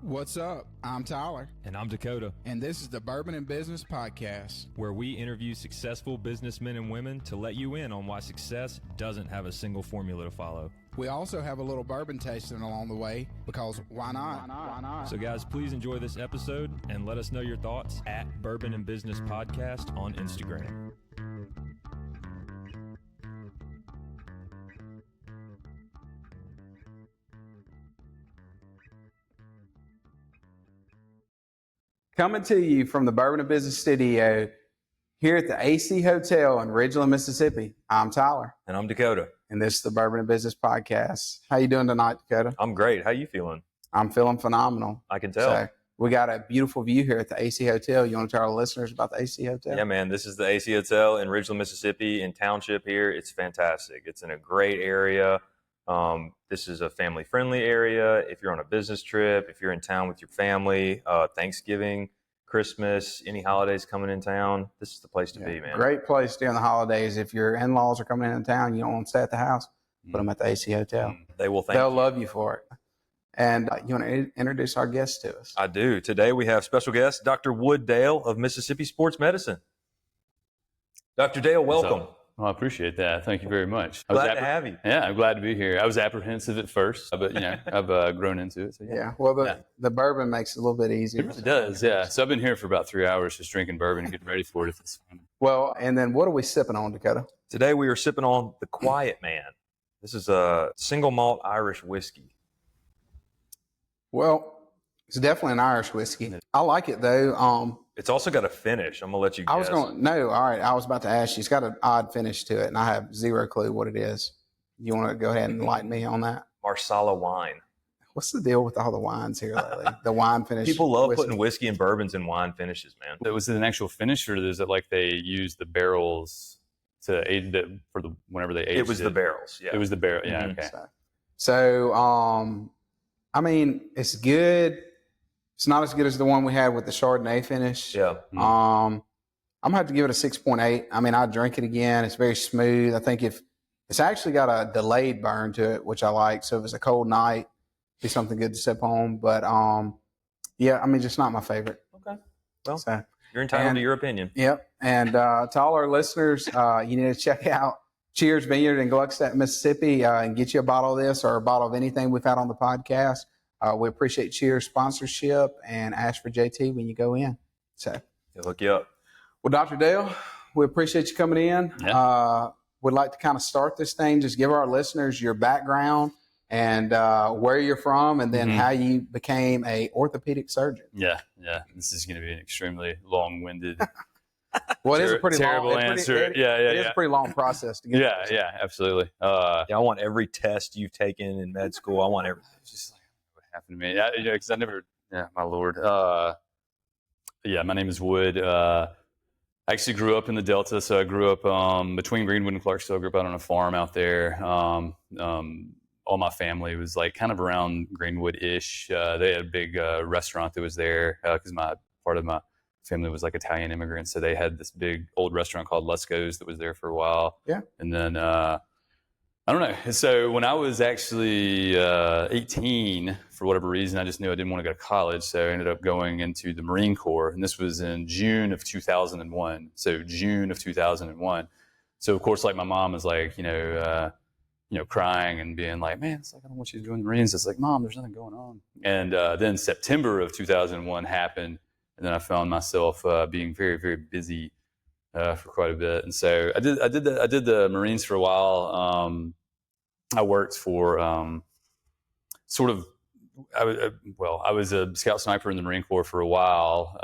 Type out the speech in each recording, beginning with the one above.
What's up? I'm Tyler. And I'm Dakota. And this is the Bourbon and Business Podcast, where we interview successful businessmen and women to let you in on why success doesn't have a single formula to follow. We also have a little bourbon tasting along the way, because why not? Why not? So guys, please enjoy this episode and let us know your thoughts at Bourbon and Business Podcast on Instagram. Coming to you from the Bourbon and Business Studio here at the AC Hotel in Ridgeland, Mississippi. I'm Tyler. And I'm Dakota. And this is the Bourbon and Business Podcast. How you doing tonight, Dakota? I'm great. How you feeling? I'm feeling phenomenal. I can tell. So we got a beautiful view here at the AC Hotel. You want to tell our listeners about the AC Hotel? Yeah, man. This is the AC Hotel in Ridgeland, Mississippi, in Township here. It's fantastic. It's in a great area. This is a family-friendly area. If you're on a business trip, if you're in town with your family, Thanksgiving, Christmas, any holidays coming in town, this is the place to be, man. Great place during the holidays. If your in-laws are coming into town, you don't want to stay at the house, put them at the AC Hotel. They will They'll love you for it. And you want to introduce our guest to us? I do. Today we have special guest, Dr. Wood Dale of Mississippi Sports Medicine. Dr. Dale, welcome. Well, I appreciate that. Thank you very much. Glad to have you. Yeah, I'm glad to be here. I was apprehensive at first, but I've grown into it. So Well, the bourbon makes it a little bit easier. It really does, yeah. So I've been here for about 3 hours just drinking bourbon and getting ready for it. If it's fun. Well, and then what are we sipping on, Dakota? Today we are sipping on the Quiet Man. This is a single malt Irish whiskey. Well, it's definitely an Irish whiskey. I like it though. It's also got a finish. I'm gonna let you guess. All right. I was about to ask you. It's got an odd finish to it, and I have zero clue what it is. You want to go ahead and enlighten me on that? Marsala wine. What's the deal with all the wines here lately? The wine finish. People love putting whiskey and bourbons in wine finishes, man. Was it an actual finish, or is it like they use the barrels to aid whenever they aged it? It was the barrels. Yeah, it was the barrel. Yeah. Mm-hmm. Okay. So, I mean, it's good. It's not as good as the one we had with the Chardonnay finish. Yeah. I'm gonna have to give it a 6.8. I mean, I'd drink it again. It's very smooth. I think if it's actually got a delayed burn to it, which I like. So if it's a cold night, be something good to sip on. But yeah, I mean, just not my favorite. Okay. Well, so, you're entitled to your opinion. Yep. And to all our listeners, you need to check out Cheers Vineyard in Gluckstadt, Mississippi, and get you a bottle of this or a bottle of anything we've had on the podcast. We appreciate Cheers sponsorship, and ask for JT when you go in. So He'll hook you up. Well, Dr. Dale, we appreciate you coming in. Yeah. Would like to kind of start this thing. Just give our listeners your background and where you're from, and then how you became a orthopedic surgeon. Yeah. This is going to be an extremely long-winded. Well, it is a pretty terrible long answer. It is a pretty long process to get. Yeah, absolutely. I want every test you've taken in med school. I want everything. It's just like what happened to me. Because I never. Yeah, my lord. My name is Wood. I actually grew up in the Delta, so I grew up between Greenwood and Clarksville. I grew up out on a farm out there. All my family was like kind of around Greenwood-ish. They had a big restaurant that was there because part of my family was like Italian immigrants, so they had this big old restaurant called Lusco's that was there for a while. Yeah. And then I don't know. So when I was actually 18, for whatever reason, I just knew I didn't want to go to college, so I ended up going into the Marine Corps, and this was in June of 2001. So June of 2001. So of course, like my mom was like, crying and being like, man, it's like, I don't want you to join the Marines. It's like, Mom, there's nothing going on. And then September of 2001 happened. And then I found myself being very, very busy for quite a bit. And so I did the Marines for a while. I worked for I was a scout sniper in the Marine Corps for a while.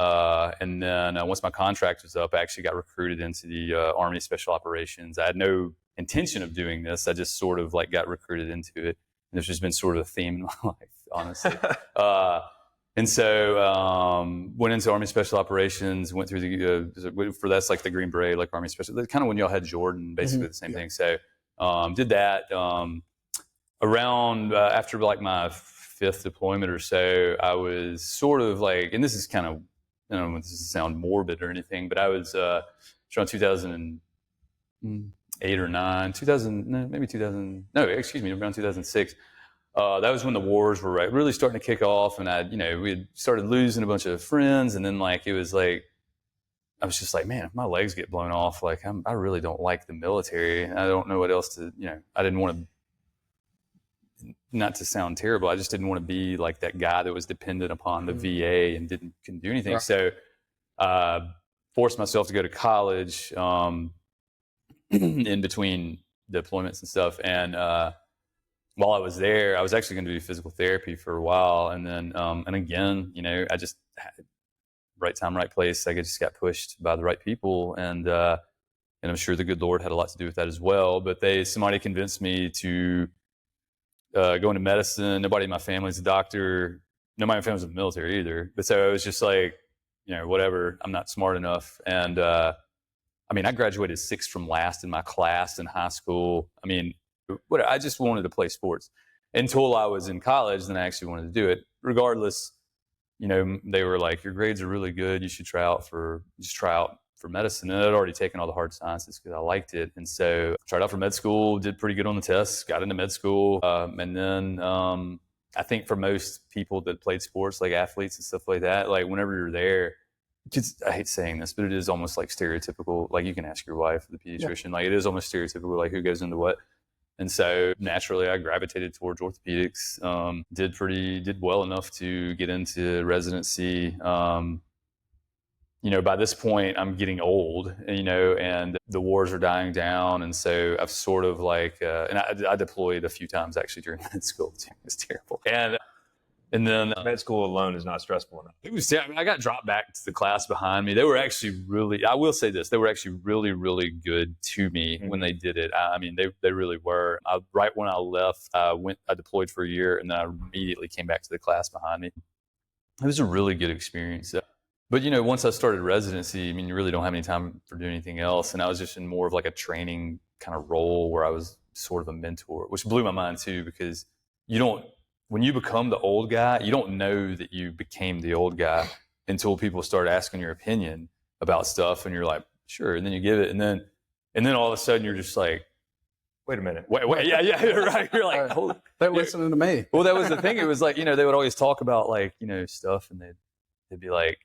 And then once my contract was up, I actually got recruited into the Army Special Operations. I had no intention of doing this. I just sort of like got recruited into it. And there's just been sort of a theme in my life, honestly. And so went into Army Special Operations, went through that's like the Green Beret, like Army Special, kind of when y'all had Jordan, basically the same thing. So did that. Around after like my 5th deployment or so, I was sort of like, and this is kind of, I don't know if this does sound morbid or anything, but I was around 2008 or 9, around 2006. that was when the wars were really starting to kick off, and we had started losing a bunch of friends, and then like it was like I was just like, man, if my legs get blown off, like I really don't like the military. I don't know what else to, I didn't want to, not to sound terrible, I just didn't want to be like that guy that was dependent upon the VA and couldn't do anything. Right. So forced myself to go to college in between deployments and stuff. And while I was there, I was actually going to do physical therapy for a while. And then, and again, I just had right time, right place. I just got pushed by the right people. And I'm sure the good Lord had a lot to do with that as well. But somebody convinced me to go into medicine. Nobody in my family's a doctor. Nobody in my family's in the military either. But so it was just like, whatever, I'm not smart enough. And I graduated 6th from last in my class in high school. I just wanted to play sports until I was in college. Then I actually wanted to do it. Regardless, they were like, your grades are really good. You should try out for medicine. And I'd already taken all the hard sciences because I liked it. And so I tried out for med school, did pretty good on the tests, got into med school. And then I think for most people that played sports, like athletes and stuff like that, like whenever you're there, I hate saying this, but it is almost like stereotypical. Like you can ask your wife, the pediatrician, yeah. Like it is almost stereotypical, like who goes into what. And so naturally I gravitated towards orthopedics, did well enough to get into residency. By this point I'm getting old, and the wars are dying down. And so I've sort of like, and I deployed a few times actually during med school. It was terrible. And then med school alone is not stressful enough. It was. I got dropped back to the class behind me. They were actually really, I will say this, they were actually really, really good to me when they did it. They really were. Right when I left, I deployed for a year, and then I immediately came back to the class behind me. It was a really good experience. But, once I started residency, you really don't have any time for doing anything else. And I was just in more of like a training kind of role where I was sort of a mentor, which blew my mind too, because when you become the old guy, you don't know that you became the old guy until people start asking your opinion about stuff. And you're like, sure. And then you give it. And then all of a sudden you're just like, wait a minute. Wait. Yeah, right. You're like, holy. They're listening to me. Well, that was the thing. It was like, they would always talk about like, stuff, and they'd be like,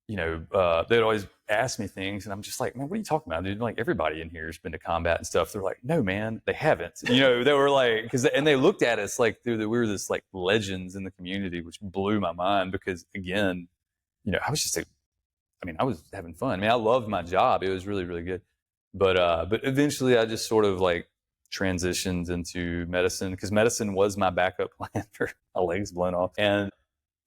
they'd always ask me things, and I'm just like, man, what are you talking about, dude? Like everybody in here has been to combat and stuff. They're like, no, man, they haven't. They were like, and they looked at us like we were this like legends in the community, which blew my mind because again, I was just I was having fun. I loved my job. It was really, really good. But eventually I just sort of like transitioned into medicine because medicine was my backup plan for my legs blown off. And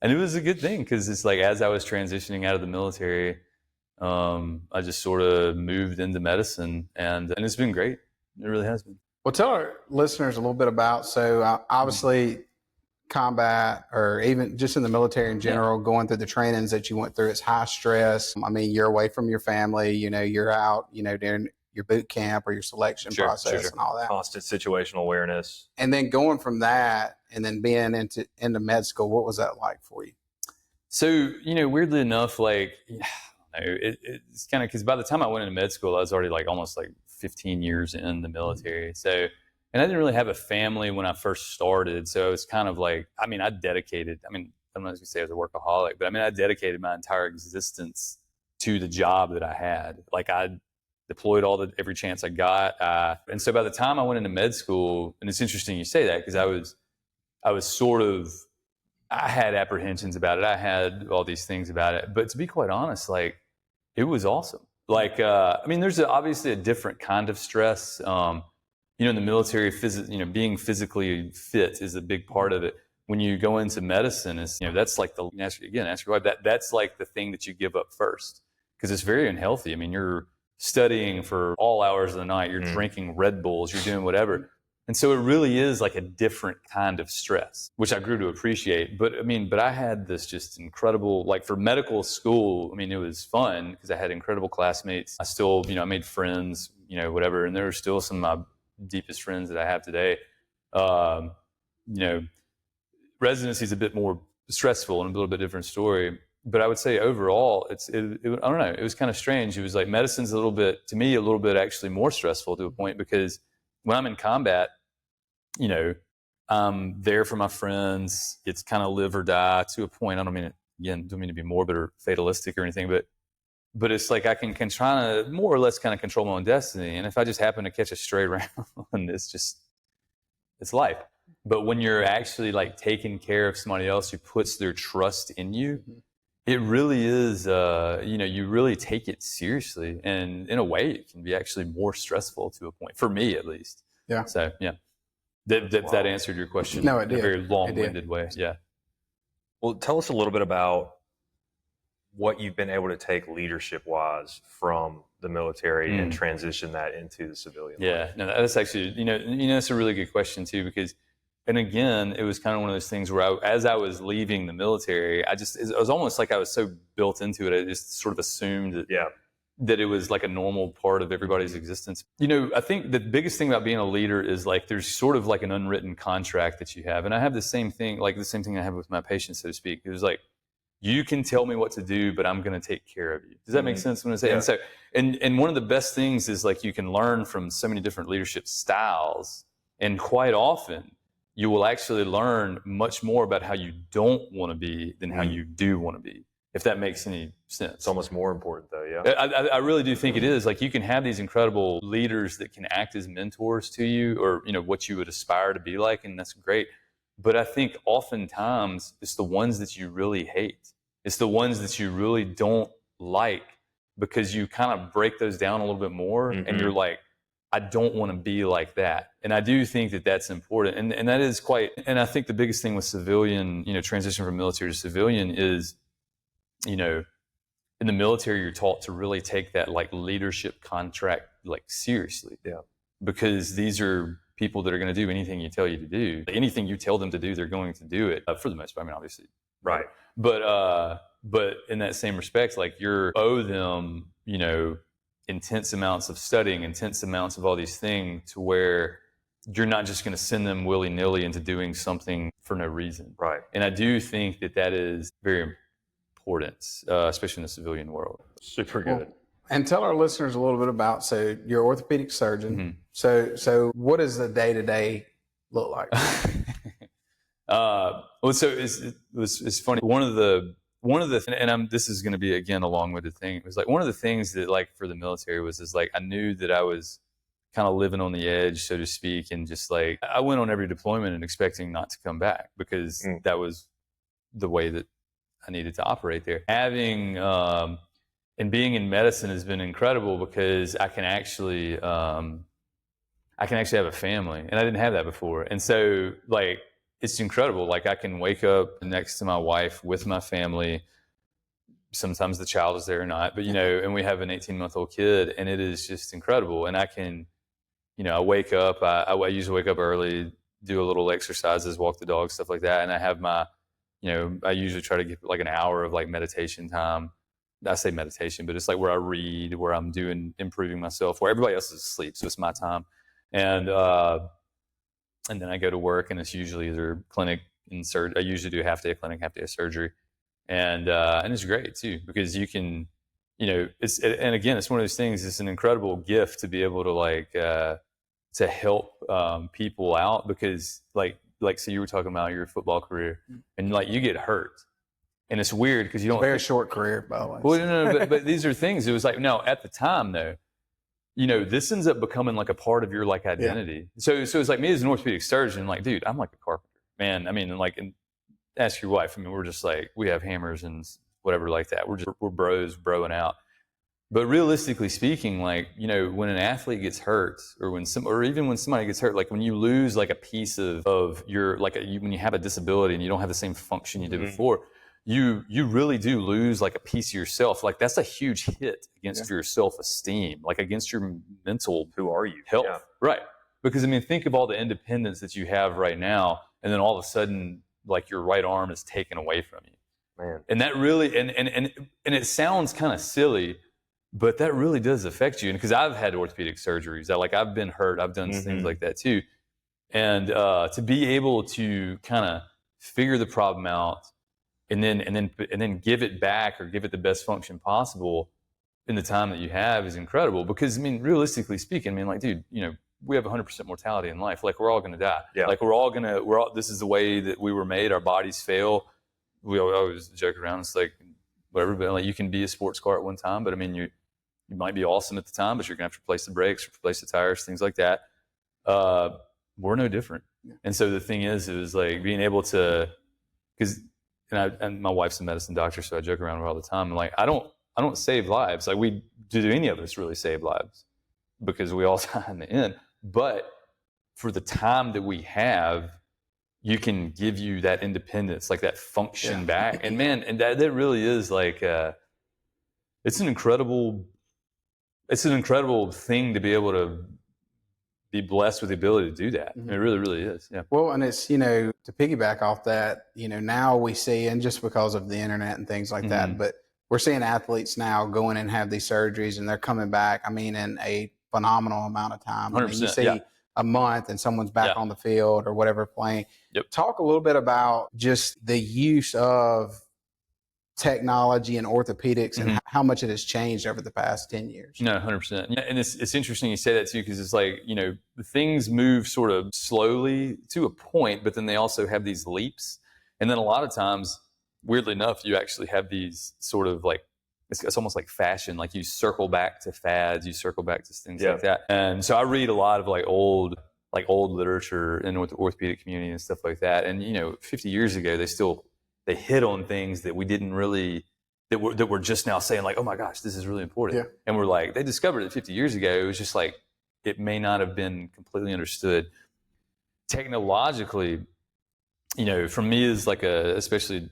it was a good thing because it's like as I was transitioning out of the military, I just sort of moved into medicine, and it's been great. It really has been. Well, tell our listeners a little bit about, obviously combat or even just in the military in general, going through the trainings that you went through, it's high stress. You're away from your family, you're out, during your boot camp or your selection process and all that. Constant situational awareness. And then going from that and then being into med school, what was that like for you? So, weirdly enough, like, it's kind of, because by the time I went into med school, I was already like almost like 15 years in the military. So, and I didn't really have a family when I first started. So it was kind of like, I dedicated, I'm not going to say I was a workaholic, but I dedicated my entire existence to the job that I had. Like I deployed every chance I got. And so by the time I went into med school, and it's interesting you say that because I was sort of, I had apprehensions about it. I had all these things about it, but to be quite honest, like it was awesome. Like, there's obviously a different kind of stress. In the military, being physically fit is a big part of it. When you go into medicine, that's like ask your wife, that's like the thing that you give up first because it's very unhealthy. You're studying for all hours of the night, you're drinking Red Bulls, you're doing whatever. And so it really is like a different kind of stress, which I grew to appreciate. But I had this just incredible, like for medical school, it was fun because I had incredible classmates. I still, I made friends, whatever. And there are still some of my deepest friends that I have today. Residency is a bit more stressful and a little bit different story. But I would say overall, I don't know, it was kind of strange. It was like medicine's a little bit actually more stressful to a point because when I'm in combat, I'm there for my friends. It's kind of live or die to a point. I don't mean to be morbid or fatalistic or anything, but it's like I can try to more or less kind of control my own destiny. And if I just happen to catch a stray round, it's life. But when you're actually like taking care of somebody else who puts their trust in you, it really is, you really take it seriously. And in a way, it can be actually more stressful to a point, for me at least. Yeah. So, yeah. That answered your question. No, it did. In a very long-winded way. Yeah. Well, tell us a little bit about what you've been able to take leadership-wise from the military and transition that into the civilian life. Yeah, no, that's actually, that's a really good question too, because, and again, it was kind of one of those things where as I was leaving the military, it was almost like I was so built into it, I just sort of assumed that it was like a normal part of everybody's existence. I think the biggest thing about being a leader is like there's sort of like an unwritten contract that you have. And I have the same thing I have with my patients, so to speak. It was like, you can tell me what to do, but I'm going to take care of you. Does that make sense when I say? Yeah. And so, and one of the best things is like you can learn from so many different leadership styles, and quite often you will actually learn much more about how you don't want to be than how you do want to be. If that makes any sense. It's almost more important though, yeah. I really do think it is. Like you can have these incredible leaders that can act as mentors to you, or what you would aspire to be like, and that's great. But I think oftentimes it's the ones that you really hate. It's the ones that you really don't like, because you kind of break those down a little bit more and you're like, I don't want to be like that. And I do think that that's important. And that is quite, and I think the biggest thing with civilian, transition from military to civilian is, in the military, you're taught to really take that like leadership contract like seriously. Yeah. Because these are people that are going to do anything you tell you to do. Anything you tell them to do, they're going to do it for the most part. I mean, obviously. Right. But in that same respect, like you owe them, intense amounts of studying, intense amounts of all these things, to where you're not just going to send them willy-nilly into doing something for no reason. Right. And I do think that is very important, especially in the civilian world. Super good. Well, and tell our listeners a little bit about, so you're an orthopedic surgeon. So what does the day-to-day look like? So it's funny. One of the this is going to be again a long-winded thing. It was like one of the things that like for the military is like I knew that I was kind of living on the edge, so to speak, and just like I went on every deployment and expecting not to come back, because that was the way that I needed to operate there. Having and being in medicine has been incredible, because I can actually have a family, and I didn't have that before. And so like it's incredible. Like I can wake up next to my wife with my family. Sometimes the child is there or not, but and we have an 18-month-old kid, and it is just incredible. And I can, I wake up, I usually wake up early, do a little exercises, walk the dog, stuff like that. And I have my, I usually try to get like an hour of like meditation time. I say meditation, but it's like where I read, where I'm improving myself, where everybody else is asleep. So it's my time. And then I go to work, and it's usually either clinic and surgery. I usually do half day of clinic, half day of surgery. And it's great too, because you can, and again, it's one of those things, it's an incredible gift to be able to like, to help people out, because like, so you were talking about your football career, and like you get hurt. And it's weird because you don't. Very short career, by the way. Well, no, but these are things. It was like, no, at the time though, this ends up becoming like a part of your like identity. Yeah. So it's like me as an orthopedic surgeon, like, dude, I'm like a carpenter, man. I mean, like, and ask your wife. I mean, we're just like, we have hammers and whatever like that. We're bros broing out. But realistically speaking, like, when an athlete gets hurt, or even when somebody gets hurt, like when you lose like a piece of your, like when you have a disability and you don't have the same function you did before, you really do lose like a piece of yourself. Like that's a huge hit against your self-esteem, like against your mental Who are you? health. Yeah. Right. Because I mean, think of all the independence that you have right now, and then all of a sudden, like your right arm is taken away from you. Man. And that really, and it sounds kind of silly, but that really does affect you. And because I've had orthopedic surgeries, I've been hurt, I've done things like that too. And to be able to kind of figure the problem out, and then give it back, or give it the best function possible in the time that you have, is incredible. Because I mean, realistically speaking, I mean, like, dude, we have 100% mortality in life. Like, we're all going to die. Yeah. Like, this is the way that we were made. Our bodies fail. We always joke around. It's like, whatever, but like, you can be a sports car at one time, but I mean, you might be awesome at the time, but you're going to have to replace the brakes, replace the tires, things like that. We're no different. Yeah. And so the thing is, it was like being able to, and my wife's a medicine doctor, so I joke around with her all the time. I'm like, I don't save lives. Like, do any of us really save lives? Because we all die in the end. But for the time that we have, you can give you that independence, like that function back. And man, and that really is like, it's an incredible thing to be able to be blessed with the ability to do that. It really, really is. Yeah. Well, and it's, to piggyback off that, now we see, and just because of the internet and things like that, but we're seeing athletes now go in and have these surgeries and they're coming back, in a phenomenal amount of time. You see a month and someone's back on the field or whatever playing. Yep. Talk a little bit about just the use of technology and orthopedics and how much it has changed over the past 10 years. No, 100%. Yeah, and it's interesting you say that too, because it's like, things move sort of slowly to a point, but then they also have these leaps. And then a lot of times, weirdly enough, you actually have these sort of like, it's almost like fashion, like you circle back to fads, you circle back to things like that. And so I read a lot of old literature in the orthopedic community and stuff like that. And 50 years ago, they hit on things that we didn't really, that we're just now saying like, oh my gosh, this is really important. Yeah. And we're like, they discovered it 50 years ago. It was just like, it may not have been completely understood. Technologically, for me is like especially,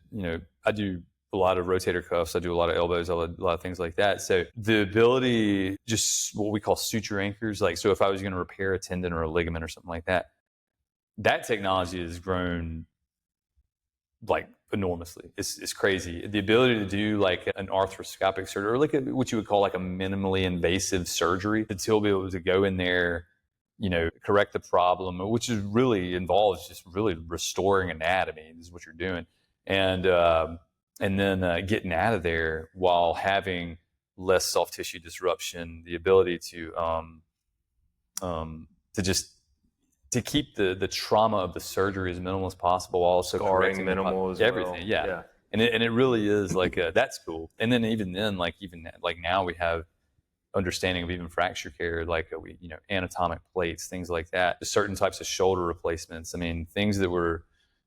I do a lot of rotator cuffs. I do a lot of elbows, a lot of things like that. So the ability, just what we call suture anchors, like, so if I was going to repair a tendon or a ligament or something like that, that technology has grown like enormously. It's crazy. The ability to do like an arthroscopic surgery, or like what you would call like a minimally invasive surgery, to still be able to go in there, correct the problem, which is really involves just really restoring anatomy is what you're doing. And then getting out of there while having less soft tissue disruption, the ability to keep the trauma of the surgery as minimal as possible, while also scarring minimal as well. Everything, yeah. And it really is like that's cool. And then even now we have understanding of even fracture care, like anatomic plates, things like that, certain types of shoulder replacements.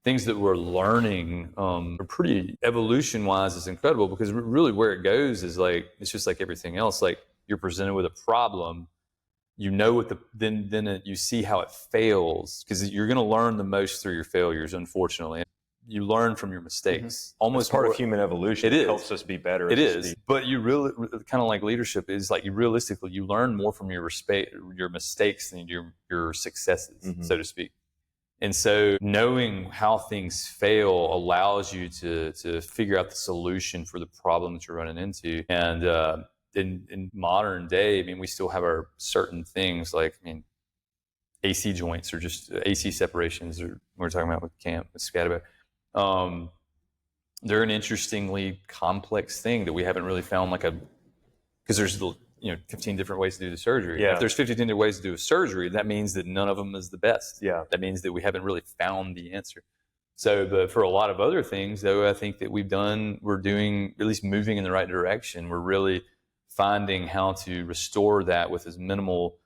Things that we're learning are pretty evolution-wise is incredible, because really where it goes is like, it's just like everything else. Like, you're presented with a problem, then you see how it fails, because you're going to learn the most through your failures, unfortunately. You learn from your mistakes. Almost it's part of human evolution. It helps us be better. It is. But you really, kind of like leadership, is like you learn more from your mistakes than your successes, so to speak. And so knowing how things fail allows you to figure out the solution for the problem that you're running into. And in modern day, we still have our certain things like, AC joints, or just AC separations, or we're talking about with Scatterback. They're an interestingly complex thing that we haven't really found because there's 15 different ways to do the surgery. Yeah. If there's 15 different ways to do a surgery, that means that none of them is the best. Yeah. That means that we haven't really found the answer. So, but for a lot of other things, though, I think that we're doing, at least moving in the right direction. We're really finding how to restore that with as minimal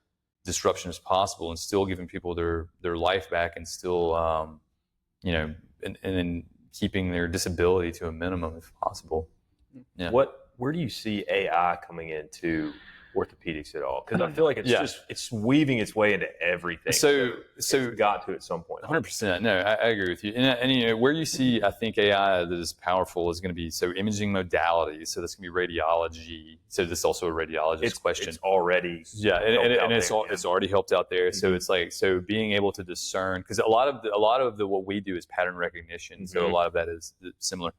disruption as possible, and still giving people their life back, and still, and then keeping their disability to a minimum if possible. Yeah. Where do you see AI coming into orthopedics at all? Because I feel like it's weaving its way into everything. So it's got to at some point. 100%. No, I agree with you. And where you see, I think AI that is powerful is going to be imaging modalities. So this can be radiology. So this is also a radiologist question. It's already it's already helped out there. So it's like, being able to discern, because a lot of what we do is pattern recognition. So a lot of that is similar.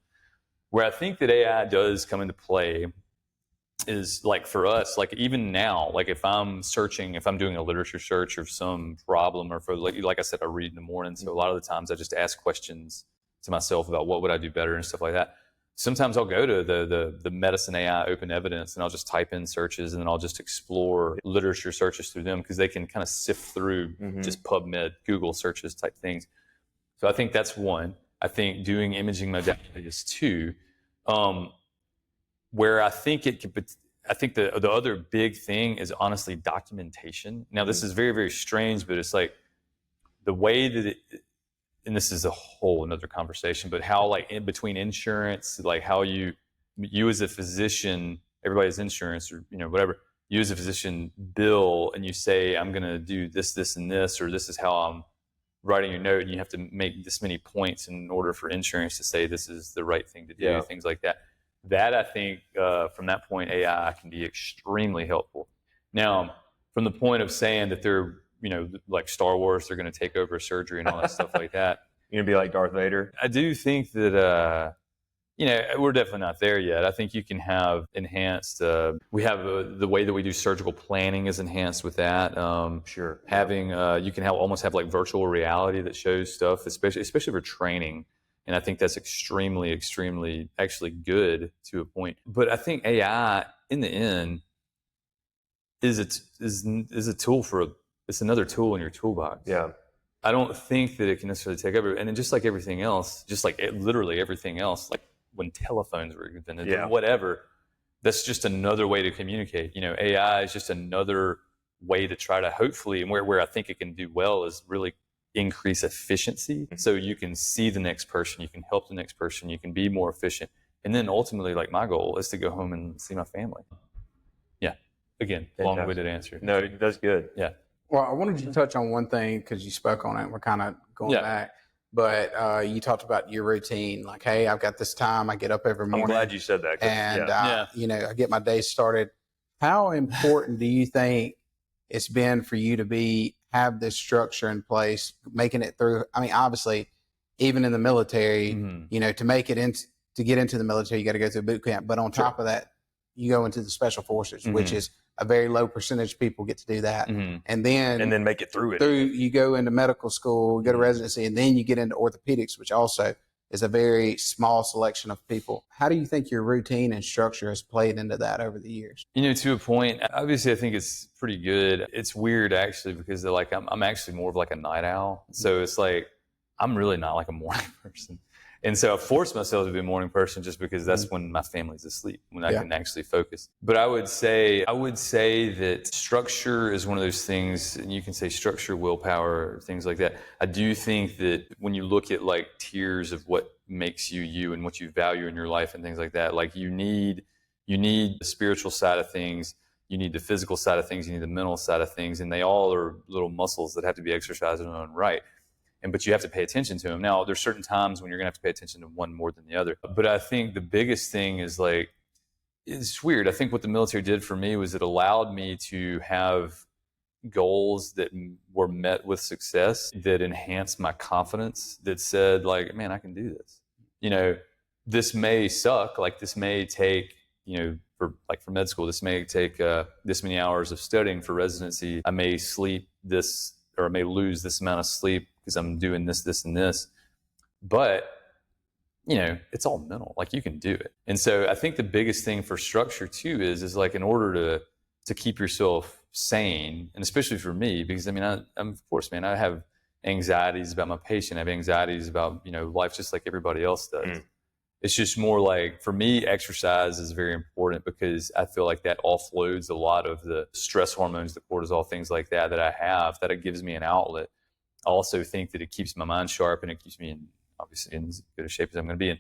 Where I think that AI does come into play is like for us, like even now, like if I'm doing a literature search of some problem, or for like I said, I read in the morning. So a lot of the times I just ask questions to myself about what would I do better and stuff like that. sometimes I'll go to the medicine AI open evidence and I'll just type in searches and then I'll just explore literature searches through them because they can kind of sift through just PubMed, Google searches type things. So I think that's one. I think doing imaging modality is two. Where I think it could, I think the other big thing is honestly documentation. Now this is very, very strange, but it's like the way that and this is a whole another conversation, but how like in between insurance, like how you as a physician, everybody has insurance or, whatever, you as a physician bill and you say, I'm going to do this, this, and this, or this is how I'm writing your note and you have to make this many points in order for insurance to say this is the right thing to do, things like that. That I think from that point, AI can be extremely helpful. Now, from the point of saying that they're, like Star Wars, they're going to take over surgery and all that stuff like that. You're going to be like Darth Vader? I do think that, we're definitely not there yet. I think you can have enhanced, we have the way that we do surgical planning is enhanced with that. Sure. Having, you can almost have like virtual reality that shows stuff, especially for training. And I think that's extremely, extremely actually good to a point. But I think AI in the end is a tool it's another tool in your toolbox. Yeah. I don't think that it can necessarily take over. And then just like everything else, literally everything else, like when telephones were invented, whatever, that's just another way to communicate. AI is just another way to try to hopefully, and where I think it can do well is really increase efficiency. So you can see the next person, you can help the next person, you can be more efficient. And then ultimately, like my goal is to go home and see my family. Yeah. Again, long-winded answer. No, that's good. Yeah. Well, I wanted you to touch on one thing because you spoke on it. We're kind of going back, but you talked about your routine. Like, hey, I've got this time. I get up every morning. I'm glad you said that. And, I get my day started. How important do you think it's been for you to have this structure in place, making it through? I mean, obviously, even in the military, to make it to get into the military, you got to go through boot camp. But on top of that, you go into the special forces, which is a very low percentage of people get to do that. And then make it through it. You go into medical school, go to residency, and then you get into orthopedics, which also is a very small selection of people. How do you think your routine and structure has played into that over the years? To a point, obviously I think it's pretty good. It's weird actually because like I'm actually more of like a night owl. So it's like I'm really not like a morning person. And so I force myself to be a morning person just because that's when my family's asleep, when I can actually focus. But I would say that structure is one of those things, and you can say structure, willpower, things like that. I do think that when you look at like tiers of what makes you and what you value in your life and things like that, like you need the spiritual side of things, you need the physical side of things, you need the mental side of things, and they all are little muscles that have to be exercised in their own right. But you have to pay attention to them. Now, there's certain times when you're going to have to pay attention to one more than the other. But I think the biggest thing is like, it's weird. I think what the military did for me was it allowed me to have goals that were met with success, that enhanced my confidence, that said like, man, I can do this. This may suck. Like this may take, for med school, this may take this many hours of studying for residency. I may sleep this, or I may lose this amount of sleep because I'm doing this, this, and this. But, it's all mental. Like you can do it. And so I think the biggest thing for structure too is like in order to keep yourself sane, and especially for me, because I'm of course, man, I have anxieties about my patient. I have anxieties about, life just like everybody else does. It's just more like, for me, exercise is very important because I feel like that offloads a lot of the stress hormones, the cortisol, things like that I have, that it gives me an outlet. I also think that it keeps my mind sharp and it keeps me obviously in as good a shape as I'm going to be in.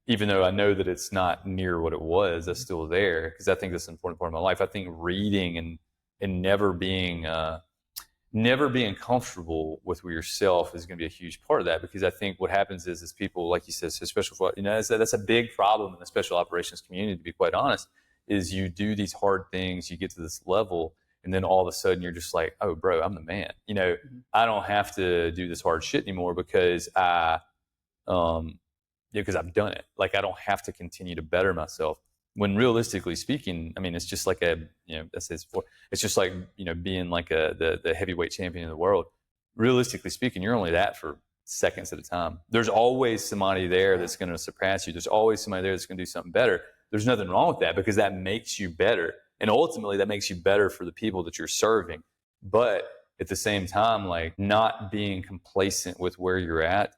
Even though I know that it's not near what it was, that's still there because I think that's an important part of my life. I think reading and never being comfortable with yourself is going to be a huge part of that, because I think what happens is people, like you said, so that's a big problem in the special operations community, to be quite honest, is you do these hard things, you get to this level, and then all of a sudden you're just like, oh, bro, I'm the man. I don't have to do this hard shit anymore because because I've done it. Like I don't have to continue to better myself. When realistically speaking, it's just like it's just like, being like the heavyweight champion of the world. Realistically speaking, you're only that for seconds at a time. There's always somebody there that's going to surpass you. There's always somebody there that's going to do something better. There's nothing wrong with that because that makes you better. And ultimately that makes you better for the people that you're serving. But at the same time, like not being complacent with where you're at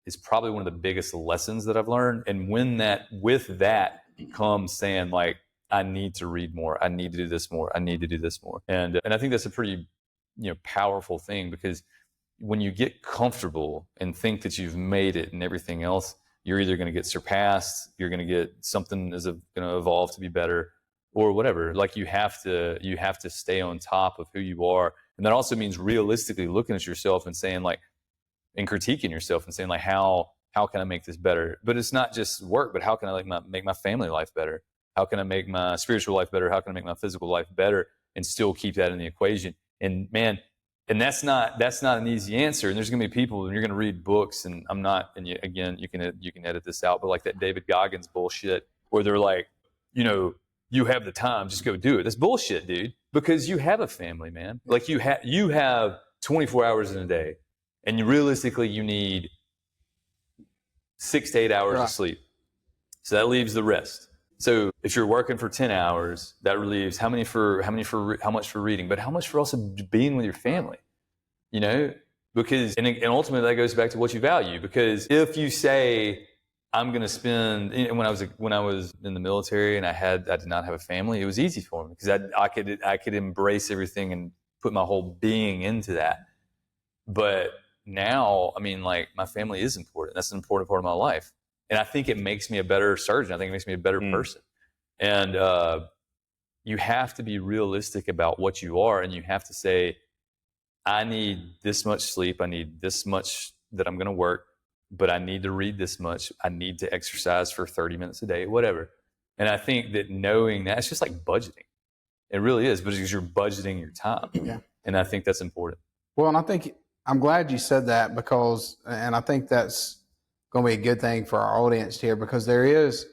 is probably one of the biggest lessons that I've learned. And with that comes saying like, I need to read more. I need to do this more. I need to do this more. And I think that's a pretty, powerful thing, because when you get comfortable and think that you've made it and everything else, you're either going to get surpassed, you're going to get something is going to evolve to be better, or whatever. Like you have to stay on top of who you are. And that also means realistically looking at yourself and saying like, and critiquing yourself and saying like, how can I make this better? But it's not just work, but how can I make my family life better? How can I make my spiritual life better? How can I make my physical life better and still keep that in the equation? And man, and that's not an easy answer. And there's going to be people, and you're going to read books, and I'm not, and you can edit this out, but like that David Goggins bullshit where they're like, you have the time, just go do it. That's bullshit, dude, because you have a family, man. Like you have 24 hours in a day, and realistically you need 6 to 8 hours of sleep. So that leaves the rest. So if you're working for 10 hours, that relieves how much for reading, but how much for also being with your family, because, and ultimately that goes back to what you value. Because if you say, I'm going to spend, when I was in the military and I did not have a family, it was easy for me because I could embrace everything and put my whole being into that. But now, my family is important. That's an important part of my life. And I think it makes me a better surgeon. I think it makes me a better person. And you have to be realistic about what you are. And you have to say, I need this much sleep. I need this much that I'm going to work. But I need to read this much. I need to exercise for 30 minutes a day, whatever. And I think that knowing that, it's just like budgeting. It really is, because you're budgeting your time. Yeah. And I think that's important. Well, and I'm glad you said that, because, and I think that's going to be a good thing for our audience here, because there is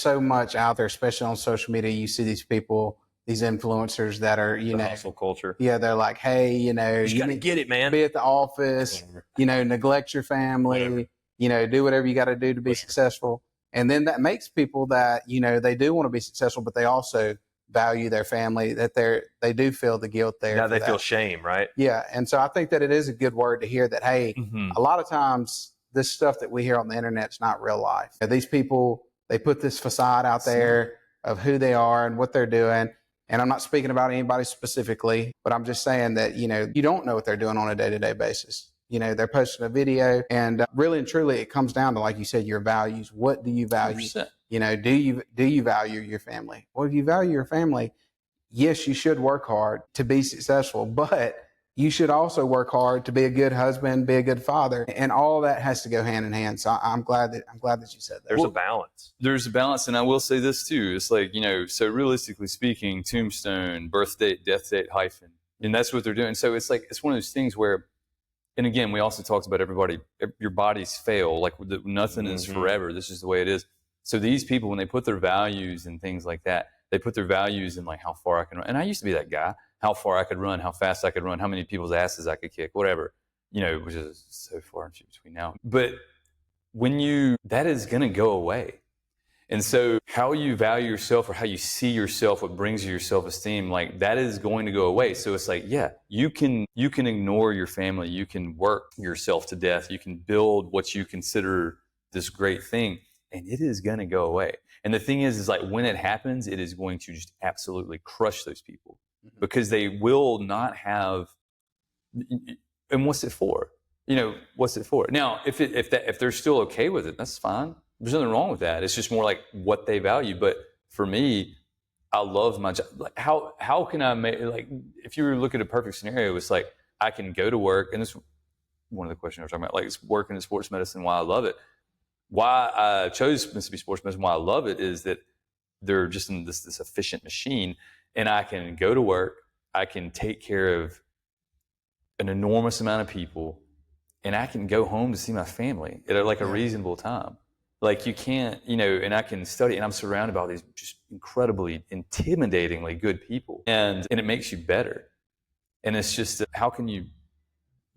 so much out there, especially on social media. You see these people, these influencers that are, the hustle culture. Yeah, they're like, hey, you got to get it, man. Be at the office, neglect your family, do whatever you got to do to be successful. And then that makes people that, they do want to be successful, but they also value their family, that they do feel the guilt there. Now they feel shame, right? Yeah. And so I think that it is a good word to hear that, hey, a lot of times this stuff that we hear on the internet is not real life. These people, they put this facade out there of who they are and what they're doing. And I'm not speaking about anybody specifically, but I'm just saying that, you don't know what they're doing on a day-to-day basis. They're posting a video, and really and truly it comes down to, like you said, your values. What do you value? 100%. Do you value your family? Well, if you value your family, yes, you should work hard to be successful, but you should also work hard to be a good husband, be a good father, and all that has to go hand in hand. So I'm glad that you said that. There's a balance. There's a balance, and I will say this too. It's like, so realistically speaking, tombstone, birth date, death date, hyphen, and that's what they're doing. So it's like, it's one of those things where, and again, we also talked about your bodies fail. Like nothing is forever. This is the way it is. So these people, when they put their values and things like that, they put their values in like how far I can run. And I used to be that guy. How far I could run, how fast I could run, how many people's asses I could kick, whatever, which is so far and few between now. But that is going to go away. And so how you value yourself or how you see yourself, what brings you your self-esteem, like that is going to go away. So it's like, yeah, you can ignore your family. You can work yourself to death. You can build what you consider this great thing, and it is going to go away. And the thing is like when it happens, it is going to just absolutely crush those people. Because they will not have, and what's it for? What's it for? Now, if they're still okay with it, that's fine. There's nothing wrong with that. It's just more like what they value. But for me, I love my job. Like how can I make, like, if you were to look at a perfect scenario, it's like I can go to work, and this is one of the questions I was talking about, like it's working in sports medicine, why I love it. Why I chose Mississippi Sports Medicine, why I love it is that they're just in this efficient machine. And I can go to work, I can take care of an enormous amount of people, and I can go home to see my family at a reasonable time. Like you can't, and I can study, and I'm surrounded by all these just incredibly, intimidatingly good people. And it makes you better. And it's just, how can you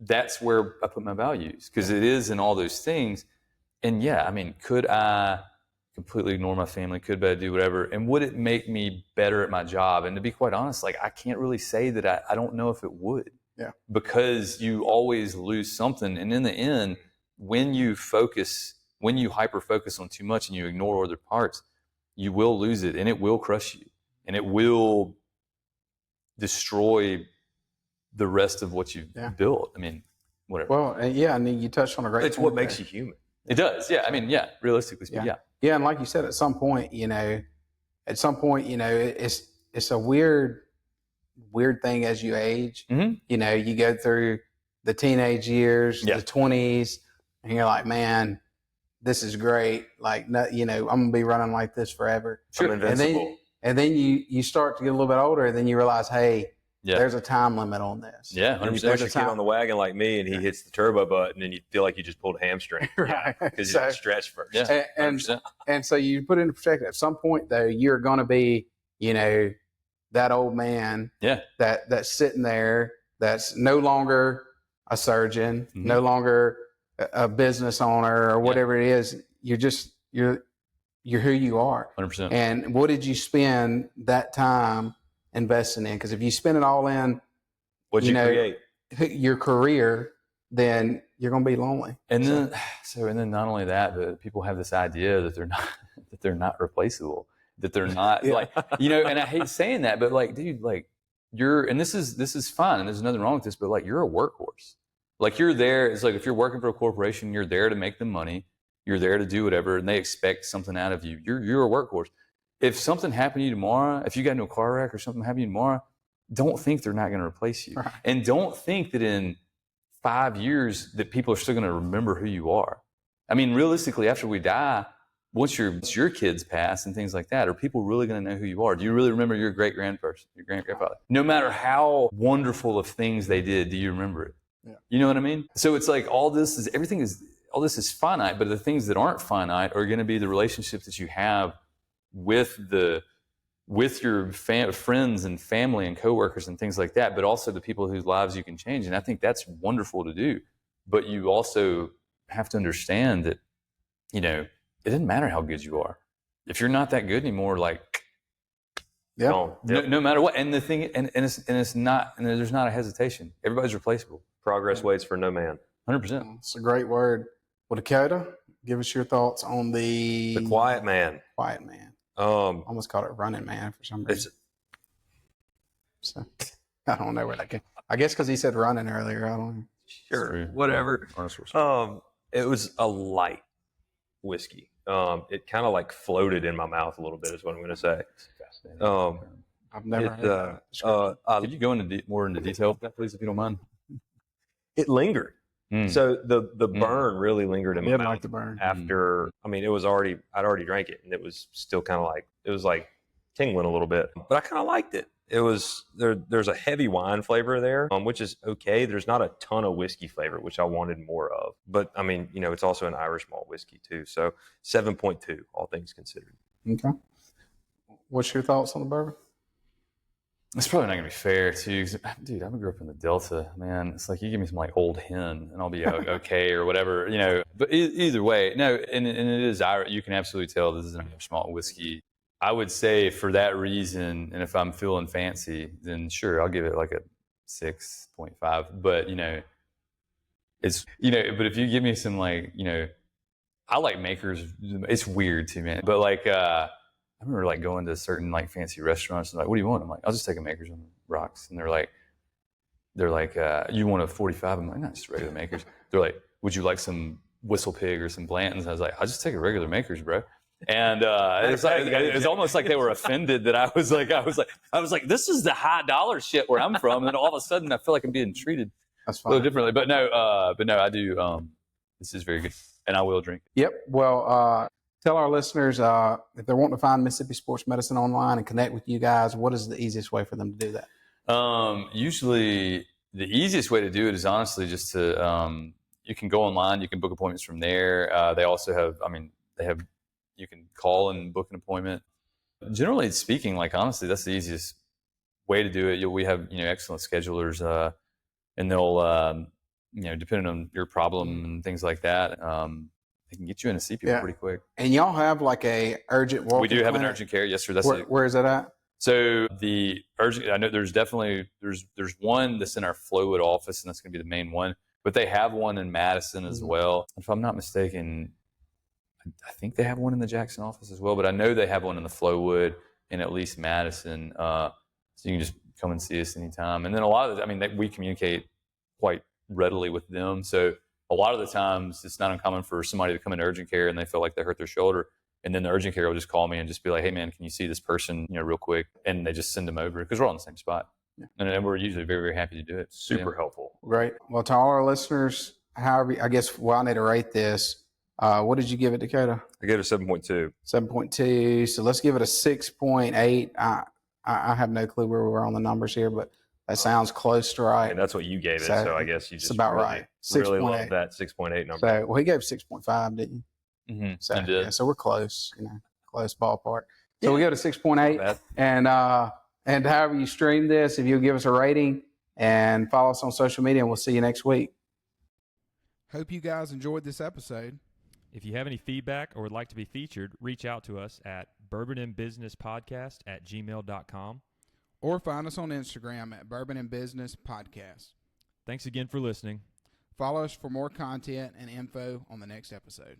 that's where I put my values, because it is in all those things. And yeah, I mean, could I completely ignore my family? Could I do whatever? And would it make me better at my job? And to be quite honest, like, I can't really say that I don't know if it would. Yeah. Because you always lose something. And in the end, when you hyper focus on too much and you ignore other parts, you will lose it, and it will crush you, and it will destroy the rest of what you've built. I mean, whatever. Well, yeah, and you touched on a great It's point what makes there. you human. It does. Yeah. I mean, yeah, realistically speaking, yeah. Yeah, and like you said, at some point, it's a weird thing as you age. Mm-hmm. You go through the teenage years, Yeah. the 20s, and you're like, man, this is great. Like, I'm going to be running like this forever. Sure. I'm invincible. And then you start to get a little bit older, and then you realize, hey, there's a time limit on this. Yeah, And you 100%. push a kid on the wagon like me, and he hits the turbo button, and you feel like you just pulled a hamstring. Right. Because you stretch first. Yeah. And so you put it into perspective. At some point, though, you're going to be, that old man that's sitting there, that's no longer a surgeon, no longer a business owner or whatever it is. You're who you are. 100%. And what did you spend that time investing in? Because if you spend it all in, What'd you create? your career, then you're going to be lonely. And then not only that, but people have this idea that they're not replaceable, that they're not like, and I hate saying that, but like, dude, like and this is fine. And there's nothing wrong with this, but like, you're a workhorse. Like, you're there. It's like, if you're working for a corporation, you're there to make them money. You're there to do whatever, and they expect something out of you. You're a workhorse. If something happened to you tomorrow, if you got into a car wreck or something happened to you tomorrow, don't think they're not going to replace you. Right. And don't think that in 5 years that people are still going to remember who you are. I mean, realistically, after we die, once your kids pass and things like that, are people really going to know who you are? Do you really remember your great-grandfather? No matter how wonderful of things they did, do you remember it? Yeah. You know what I mean? So it's like all this is finite, but the things that aren't finite are going to be the relationships that you have with your friends and family and coworkers and things like that, but also the people whose lives you can change. And I think that's wonderful to do. But you also have to understand that, it doesn't matter how good you are. If you're not that good anymore, like, no matter what. And the thing, and it's not, and there's not a hesitation. Everybody's replaceable. Progress waits for no man. 100%. It's a great word. Well, Dakota, give us your thoughts on the Quiet man. Quiet man. Almost called it running man for some reason. So I don't know where that came. I guess because he said running earlier. I don't know. Sure, whatever. It was a light whiskey. It kind of like floated in my mouth a little bit, is what I'm going to say. I've never heard that. Could you go more into detail with that, please, if you don't mind? It lingered. So the burn really lingered in my mouth. Like the burn. After, I mean, I'd already drank it, and it was still kind of like, it was like tingling a little bit, but I kind of liked it. It was, there's a heavy wine flavor there, which is okay. There's not a ton of whiskey flavor, which I wanted more of, but I mean, it's also an Irish malt whiskey too. So 7.2, all things considered. Okay. What's your thoughts on the bourbon? It's probably not gonna be fair too, dude. I grew up in the Delta, man. It's like you give me some like Old Hen, and I'll be okay or whatever, But either way, no, and it is Irish. You can absolutely tell this is an Irish malt whiskey. I would say for that reason, and if I'm feeling fancy, then sure, I'll give it like a 6.5. But it's but if you give me some like I like Makers. It's weird too, man. But like I remember like going to certain like fancy restaurants and like, what do you want? I'm like, I'll just take a Makers on the rocks. And they're like, you want a 45? I'm like, not just regular Makers. They're like, would you like some Whistle Pig or some Blanton's? I was like, I'll just take a regular Makers, bro. And it's almost like they were offended that I was like, this is the high dollar shit where I'm from. And all of a sudden I feel like I'm being treated a little differently. But no, I do. This is very good, and I will drink it. Yep. Well, tell our listeners if they're wanting to find Mississippi Sports Medicine online and connect with you guys, what is the easiest way for them to do that? Usually the easiest way to do it is honestly just to, you can go online, you can book appointments from there. They also have, you can call and book an appointment. Generally speaking, like honestly, that's the easiest way to do it. We have, excellent schedulers, and they'll, depending on your problem and things like that, they can get you in to see people pretty quick. And y'all have like a urgent walk-in We do have clinic? an urgent care. Yes, sir. Where is that at? So the urgent, I know there's definitely, there's one that's in our Flowwood office, and that's going to be the main one, but they have one in Madison as well. If I'm not mistaken, I think they have one in the Jackson office as well, but I know they have one in the Flowwood and at least Madison. So you can just come and see us anytime. And then a lot of we communicate quite readily with them. So a lot of the times it's not uncommon for somebody to come in urgent care and they feel like they hurt their shoulder. And then the urgent care will just call me and just be like, hey man, can you see this person, real quick? And they just send them over because we're all in the same spot. Yeah. And we're usually very, very happy to do it. Super helpful. Great. Well, to all our listeners, however, I guess I need to rate this. What did you give it, Dakota? I gave it a 7.2. 7.2. So let's give it a 6.8. I have no clue where we were on the numbers here, but that sounds close to right. And that's what you gave it. So I guess you just about right. Really love that 6.8 number. So, well, he gave 6.5, didn't you? Mm-hmm. So, yeah, so we're close, close ballpark. So we go to 6.8, and however you stream this, if you'll give us a rating and follow us on social media, and we'll see you next week. Hope you guys enjoyed this episode. If you have any feedback or would like to be featured, reach out to us at bourbonandbusinesspodcast@gmail.com. Or find us on Instagram at Bourbon and Business Podcast. Thanks again for listening. Follow us for more content and info on the next episode.